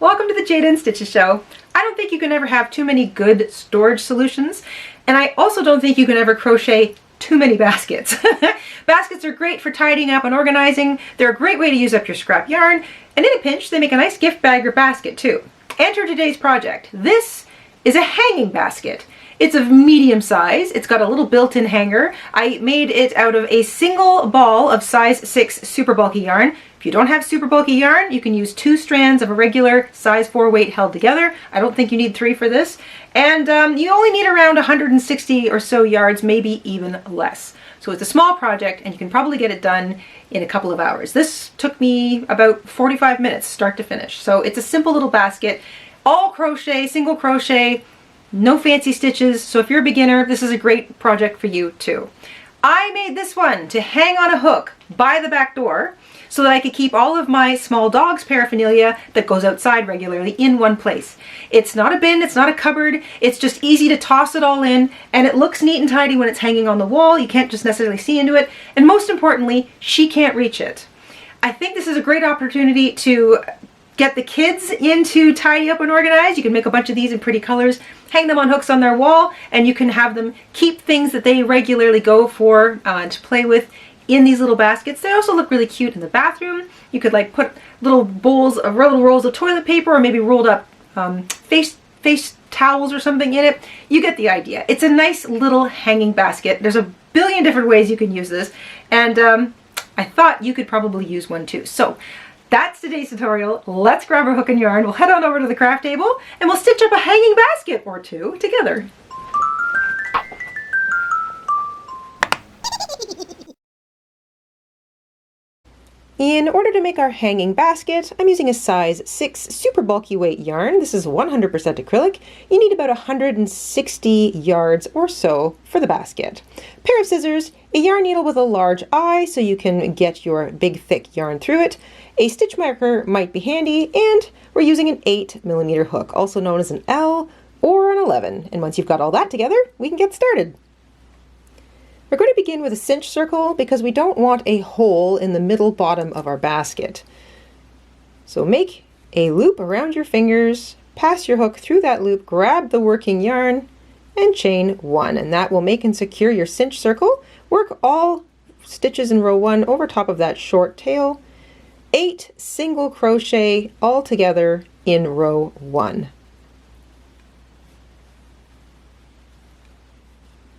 Welcome to the Jayda InStitches show. I don't think you can ever have too many good storage solutions, and I also don't think you can ever crochet too many baskets. Baskets are great for tidying up and organizing. They're a great way to use up your scrap yarn, and in a pinch they make a nice gift bag or basket too. Enter today's project. This is a hanging basket. It's of medium size. It's got a little built-in hanger. I made it out of a single ball of size 6 super bulky yarn. If you don't have super bulky yarn, you can use 2 strands of a regular size 4 weight held together. I don't think you need 3 for this. And you only need around 160 or so yards, maybe even less. So it's a small project and you can probably get it done in a couple of hours. This took me about 45 minutes start to finish. So it's a simple little basket, all crochet, single crochet, no fancy stitches. So if you're a beginner, this is a great project for you too. I made this one to hang on a hook by the back door so that I could keep all of my small dog's paraphernalia that goes outside regularly in one place. It's not a bin, it's not a cupboard, it's just easy to toss it all in, and it looks neat and tidy when it's hanging on the wall. You can't just necessarily see into it, and most importantly, she can't reach it. I think this is a great opportunity to get the kids into tidy up and organize. You can make a bunch of these in pretty colors, hang them on hooks on their wall, and you can have them keep things that they regularly go for to play with in these little baskets. They also look really cute in the bathroom. You could like put little bowls of little rolls of toilet paper or maybe rolled up face towels or something in it. You get the idea. It's a nice little hanging basket. There's a billion different ways you can use this, and I thought you could probably use one too. So that's today's tutorial. Let's grab our hook and yarn. We'll head on over to the craft table and we'll stitch up a hanging basket or two together. In order to make our hanging basket, I'm using a size 6 super bulky weight yarn. This is 100% acrylic. You need about 160 yards or so for the basket. A pair of scissors, a yarn needle with a large eye so you can get your big thick yarn through it. A stitch marker might be handy, and we're using an 8mm hook, also known as an L or an 11. And once you've got all that together, we can get started. We're going to begin with a cinch circle because we don't want a hole in the middle bottom of our basket. So make a loop around your fingers, pass your hook through that loop, grab the working yarn, and chain 1. And that will make and secure your cinch circle. Work all stitches in row 1 over top of that short tail. 8 single crochet all together in row 1.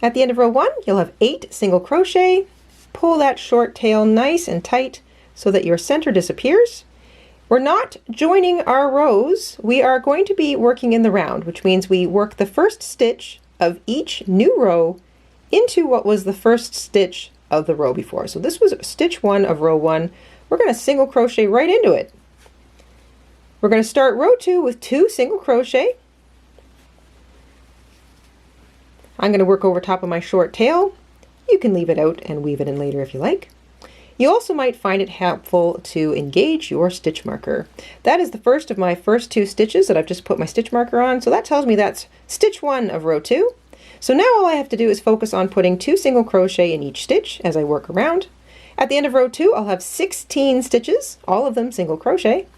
At the end of row 1, you'll have 8 single crochet. Pull that short tail nice and tight so that your center disappears. We're not joining our rows. We are going to be working in the round, which means we work the first stitch of each new row into what was the first stitch of the row before. So this was stitch 1 of row 1. We're going to single crochet right into it. We're going to start row 2 with 2 single crochet. I'm going to work over top of my short tail. You can leave it out and weave it in later if you like. You also might find it helpful to engage your stitch marker. That is the first of my first 2 stitches that I've just put my stitch marker on, so that tells me that's stitch 1 of row 2. So now all I have to do is focus on putting 2 single crochet in each stitch as I work around. At the end of row 2, I'll have 16 stitches, all of them single crochet.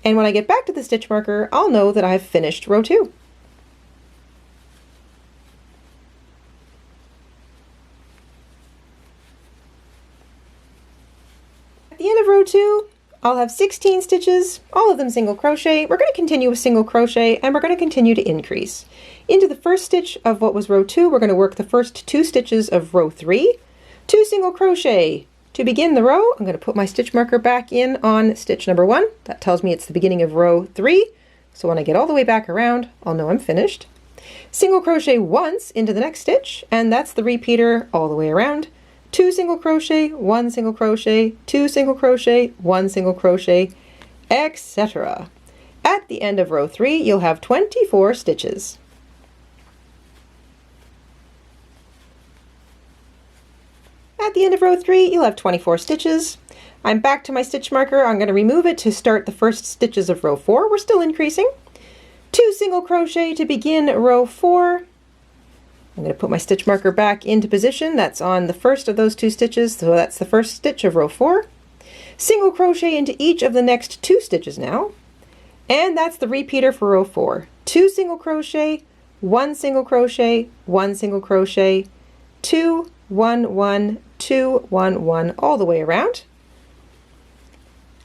And when I get back to the stitch marker, I'll know that I've finished row 2. At the end of row 2, I'll have 16 stitches, all of them single crochet. We're going to continue with single crochet and we're going to continue to increase. Into the first stitch of what was row 2, we're going to work the first 2 stitches of row 3, 2 single crochet. To begin the row, I'm going to put my stitch marker back in on stitch number 1. That tells me it's the beginning of row 3. So when I get all the way back around, I'll know I'm finished. Single crochet once into the next stitch, and that's the repeater all the way around. 2 single crochet, 1 single crochet, 2 single crochet, 1 single crochet, etc. At the end of row 3, you'll have 24 stitches. At the end of row 3, you'll have 24 stitches. I'm back to my stitch marker. I'm going to remove it to start the first stitches of row 4. We're still increasing. 2 single crochet to begin row 4. I'm going to put my stitch marker back into position. That's on the first of those 2 stitches, so that's the first stitch of row 4. Single crochet into each of the next 2 stitches now. And that's the repeater for row 4. 2 single crochet, 1 single crochet, 1 single crochet, 2, 1, 1, 2, 1, 1, all the way around.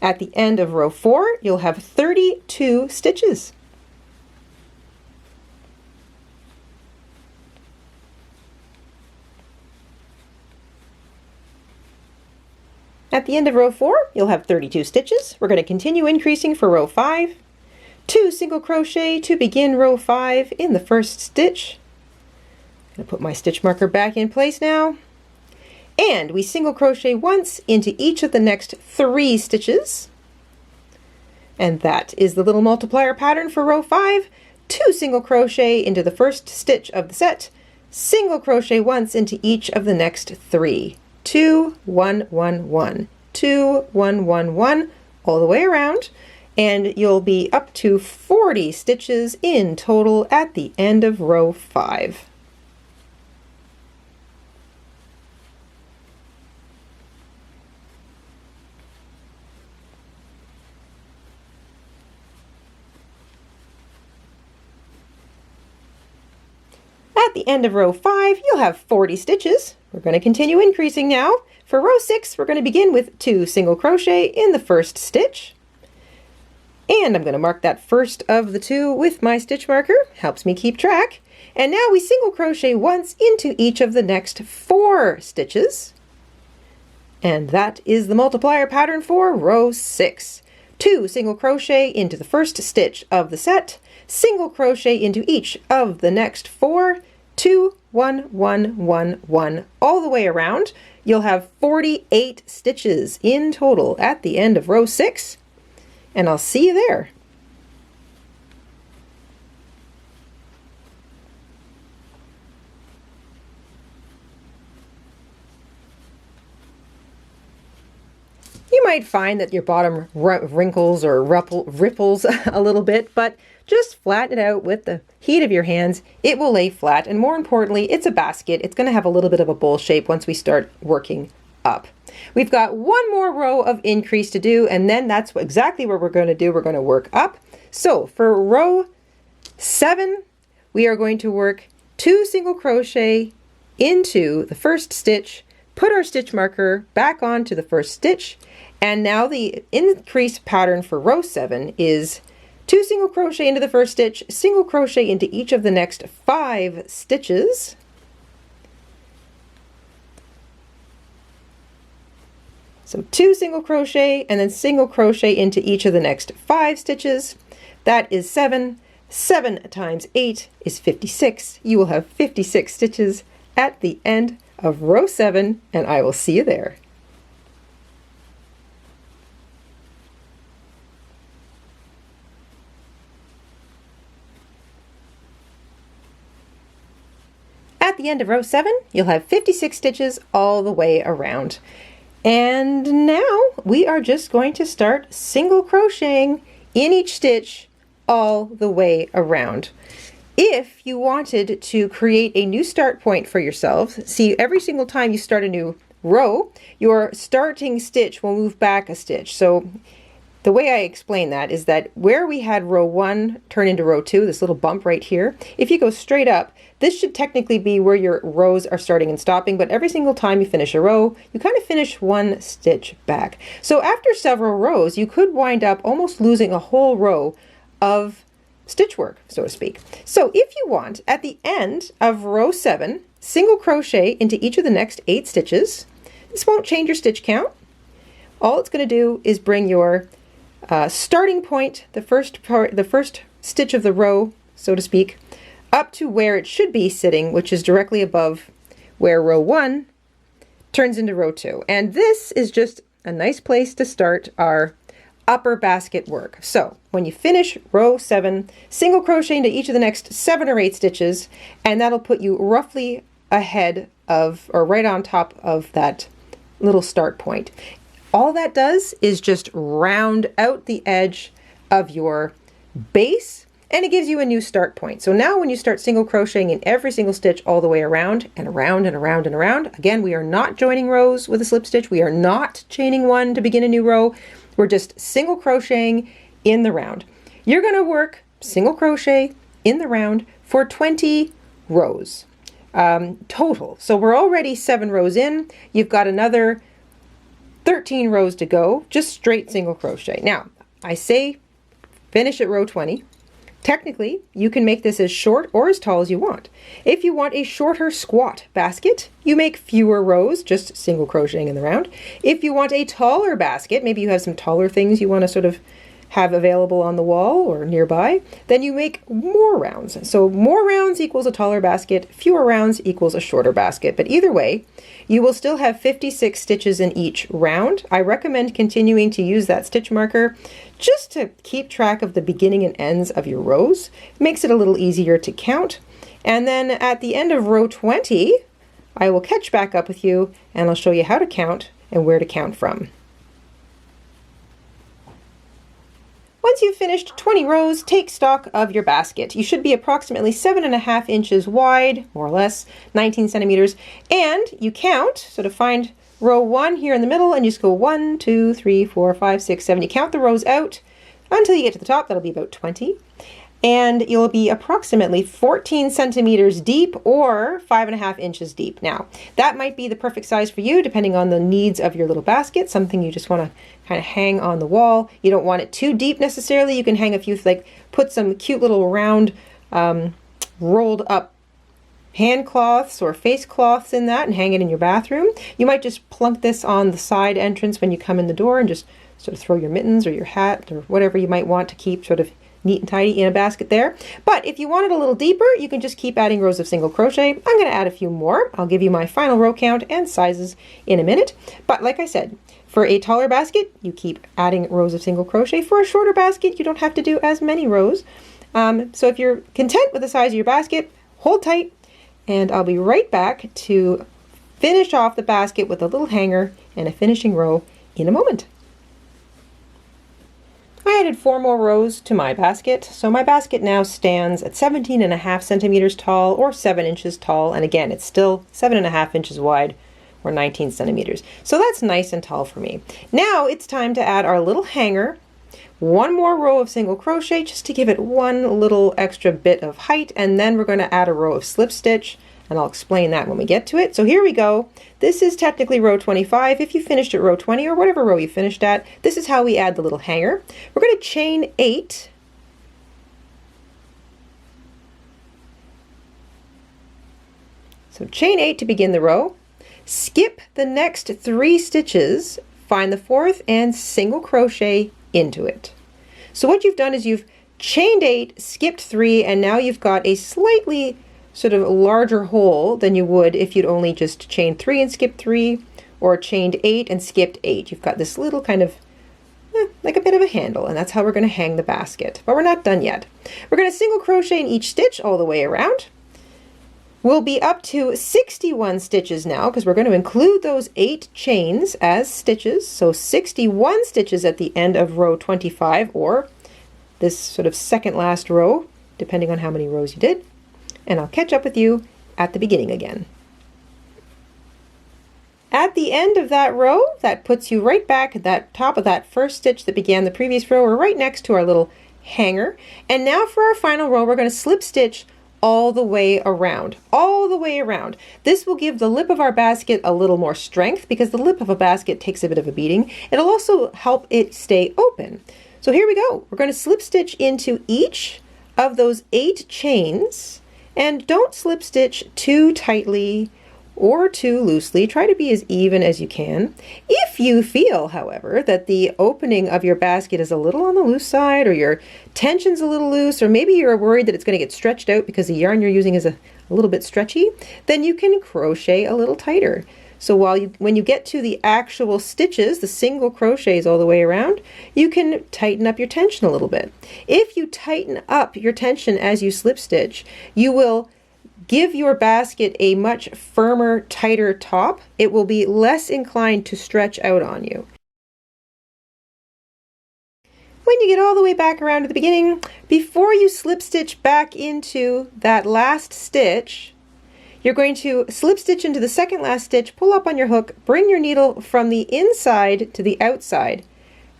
At the end of row 4, you'll have 32 stitches. At the end of row 4, you'll have 32 stitches. We're going to continue increasing for row 5. 2 single crochet to begin row 5 in the first stitch. I'm going to put my stitch marker back in place now. And we single crochet once into each of the next 3 stitches. And that is the little multiplier pattern for row 5. 2 single crochet into the first stitch of the set. Single crochet once into each of the next 3. 2, 1, 1, 1, 2, 1, 1, 1, all the way around, and you'll be up to 40 stitches in total at the end of row 5. At the end of row 5, you'll have 40 stitches. We're going to continue increasing now. For row 6, we're going to begin with 2 single crochet in the first stitch. And I'm going to mark that first of the 2 with my stitch marker. Helps me keep track. And now we single crochet once into each of the next 4 stitches. And that is the multiplier pattern for row 6. 2 single crochet into the first stitch of the set. Single crochet into each of the next 4, 2, 1, 1, 1, 1, all the way around. You'll have 48 stitches in total at the end of row 6, and I'll see you there. You might find that your bottom wrinkles or ripples a little bit, but just flatten it out with the heat of your hands. It will lay flat, and more importantly, it's a basket. It's going to have a little bit of a bowl shape once we start working up. We've got one more row of increase to do, and then that's exactly what we're going to do. We're going to work up. So for row 7, we are going to work 2 single crochet into the first stitch, put our stitch marker back onto the first stitch, and now the increase pattern for row 7 is 2 single crochet into the first stitch, single crochet into each of the next 5 stitches. So 2 single crochet and then single crochet into each of the next 5 stitches. That is 7. 7 times 8 is 56. You will have 56 stitches at the end of row 7, and I will see you there. At the end of row 7, you'll have 56 stitches all the way around. And now we are just going to start single crocheting in each stitch all the way around. If you wanted to create a new start point for yourself, see, every single time you start a new row, your starting stitch will move back a stitch. So the way I explain that is that where we had row 1 turn into row 2, this little bump right here, if you go straight up, this should technically be where your rows are starting and stopping, but every single time you finish a row, you kind of finish one stitch back. So after several rows, you could wind up almost losing a whole row of stitch work, so to speak. So if you want, at the end of row 7, single crochet into each of the next 8 stitches. This won't change your stitch count. All it's going to do is bring your starting point, the first stitch of the row, so to speak, up to where it should be sitting, which is directly above where row 1 turns into row 2. And this is just a nice place to start our upper basket work. So when you finish row 7, single crochet into each of the next 7 or 8 stitches, and that'll put you roughly ahead of, or right on top of, that little start point. All that does is just round out the edge of your base, and it gives you a new start point. So now when you start single crocheting in every single stitch all the way around and around and around and around, again, we are not joining rows with a slip stitch. We are not chaining one to begin a new row. We're just single crocheting in the round. you're going to work single crochet in the round for 20 rows total. So we're already 7 rows in. You've got another 13 rows to go, just straight single crochet. Now, I say finish at row 20. Technically, you can make this as short or as tall as you want. If you want a shorter squat basket, you make fewer rows, just single crocheting in the round. If you want a taller basket, maybe you have some taller things you want to sort of have available on the wall or nearby, then you make more rounds. So more rounds equals a taller basket, fewer rounds equals a shorter basket. But either way, you will still have 56 stitches in each round. I recommend continuing to use that stitch marker just to keep track of the beginning and ends of your rows. It makes it a little easier to count. And then at the end of row 20, I will catch back up with you and I'll show you how to count and where to count from. Once you've finished 20 rows, take stock of your basket. You should be approximately 7.5 inches wide, more or less, 19 centimeters, and you count, so to find row 1 here in the middle, and you just go 1, 2, 3, 4, 5, 6, 7. You count the rows out until you get to the top. That'll be about 20. And you'll be approximately 14 centimeters deep or 5.5 inches deep. Now, that might be the perfect size for you depending on the needs of your little basket, something you just want to kind of hang on the wall. You don't want it too deep necessarily. You can hang a few, like put some cute little round rolled up hand cloths or face cloths in that and hang it in your bathroom. You might just plunk this on the side entrance when you come in the door and just sort of throw your mittens or your hat or whatever you might want to keep sort of neat and tidy in a basket there. But if you want it a little deeper, you can just keep adding rows of single crochet. I'm going to add a few more. I'll give you my final row count and sizes in a minute. But like I said, for a taller basket, you keep adding rows of single crochet. For a shorter basket, you don't have to do as many rows. So if you're content with the size of your basket, hold tight, and I'll be right back to finish off the basket with a little hanger and a finishing row in a moment. I added 4 more rows to my basket, so my basket now stands at 17.5 centimeters tall or 7 inches tall, and again it's still 7.5 inches wide or 19 centimeters. So that's nice and tall for me. Now it's time to add our little hanger, 1 more row of single crochet just to give it one little extra bit of height, and then we're going to add a row of slip stitch, and I'll explain that when we get to it. So here we go. This is technically row 25. If you finished at row 20 or whatever row you finished at, this is how we add the little hanger. We're going to chain 8. So chain 8 to begin the row. Skip the next 3 stitches, find the 4th and single crochet into it. So what you've done is you've chained 8, skipped 3, and now you've got a slightly sort of larger hole than you would if you'd only just chained 3 and skipped 3, or chained 8 and skipped 8. You've got this little kind of like a bit of a handle, and that's how we're going to hang the basket. But we're not done yet. We're going to single crochet in each stitch all the way around. We'll be up to 61 stitches now because we're going to include those 8 chains as stitches. So 61 stitches at the end of row 25, or this sort of second last row, depending on how many rows you did. And I'll catch up with you at the beginning again. At the end of that row, that puts you right back at that top of that first stitch that began the previous row. We're right next to our little hanger. And now for our final row, we're going to slip stitch all the way around. All the way around. This will give the lip of our basket a little more strength because the lip of a basket takes a bit of a beating. It'll also help it stay open. So here we go. We're going to slip stitch into each of those 8 chains. And don't slip stitch too tightly or too loosely. Try to be as even as you can. If you feel, however, that the opening of your basket is a little on the loose side, or your tension's a little loose, or maybe you're worried that it's going to get stretched out because the yarn you're using is a little bit stretchy, then you can crochet a little tighter. So when you get to the actual stitches, the single crochets all the way around, you can tighten up your tension a little bit. If you tighten up your tension as you slip stitch, you will give your basket a much firmer, tighter top. It will be less inclined to stretch out on you. When you get all the way back around to the beginning, before you slip stitch back into that last stitch, you're going to slip stitch into the second last stitch, pull up on your hook, bring your needle from the inside to the outside,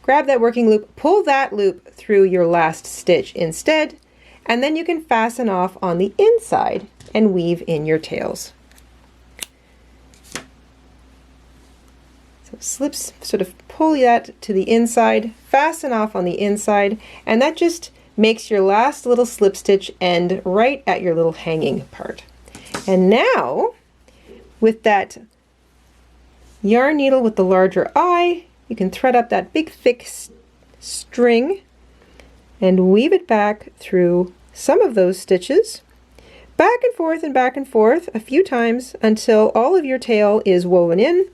grab that working loop, pull that loop through your last stitch instead, and then you can fasten off on the inside and weave in your tails. So slips, sort of pull that to the inside, fasten off on the inside, and that just makes your last little slip stitch end right at your little hanging part. And now, with that yarn needle with the larger eye, you can thread up that big thick string and weave it back through some of those stitches, back and forth a few times until all of your tail is woven in,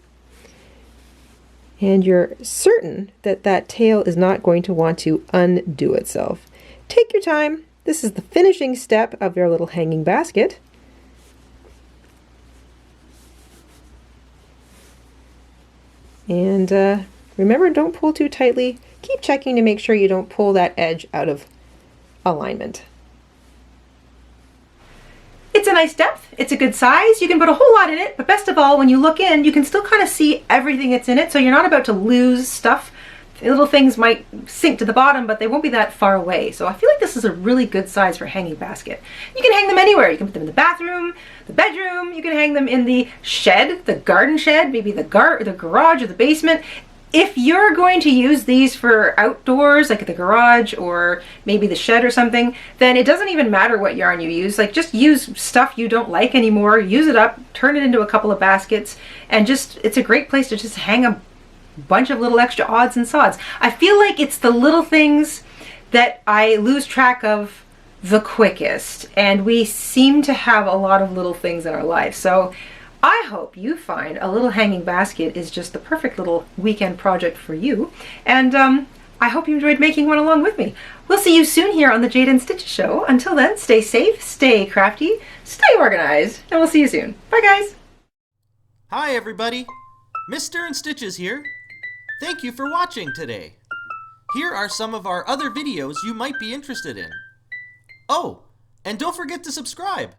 and you're certain that that tail is not going to want to undo itself. Take your time. This is the finishing step of your little hanging basket. And remember, don't pull too tightly. Keep checking to make sure you don't pull that edge out of alignment. It's a nice depth, it's a good size, you can put a whole lot in it, but best of all, when you look in, you can still kind of see everything that's in it, so you're not about to lose stuff. The little things might sink to the bottom, but they won't be that far away. So I feel like this is a really good size for hanging basket. You can hang them anywhere. You can put them in the bathroom, the bedroom, you can hang them in the shed, the garden shed, maybe the garage or the basement. If you're going to use these for outdoors, like the garage or maybe the shed or something, then it doesn't even matter what yarn you use. Like, just use stuff you don't like anymore, use it up, turn it into a couple of baskets, and just, it's a great place to just hang a bunch of little extra odds and sods. I feel like it's the little things that I lose track of the quickest, and we seem to have a lot of little things in our life. So I hope you find a little hanging basket is just the perfect little weekend project for you, and I hope you enjoyed making one along with me. We'll see you soon here on the Jayda InStitches show. Until then, stay safe, stay crafty, stay organized, and we'll see you soon. Bye guys! Hi everybody, Mr. InStitches here. Thank you for watching today. Here are some of our other videos you might be interested in. Oh, and don't forget to subscribe.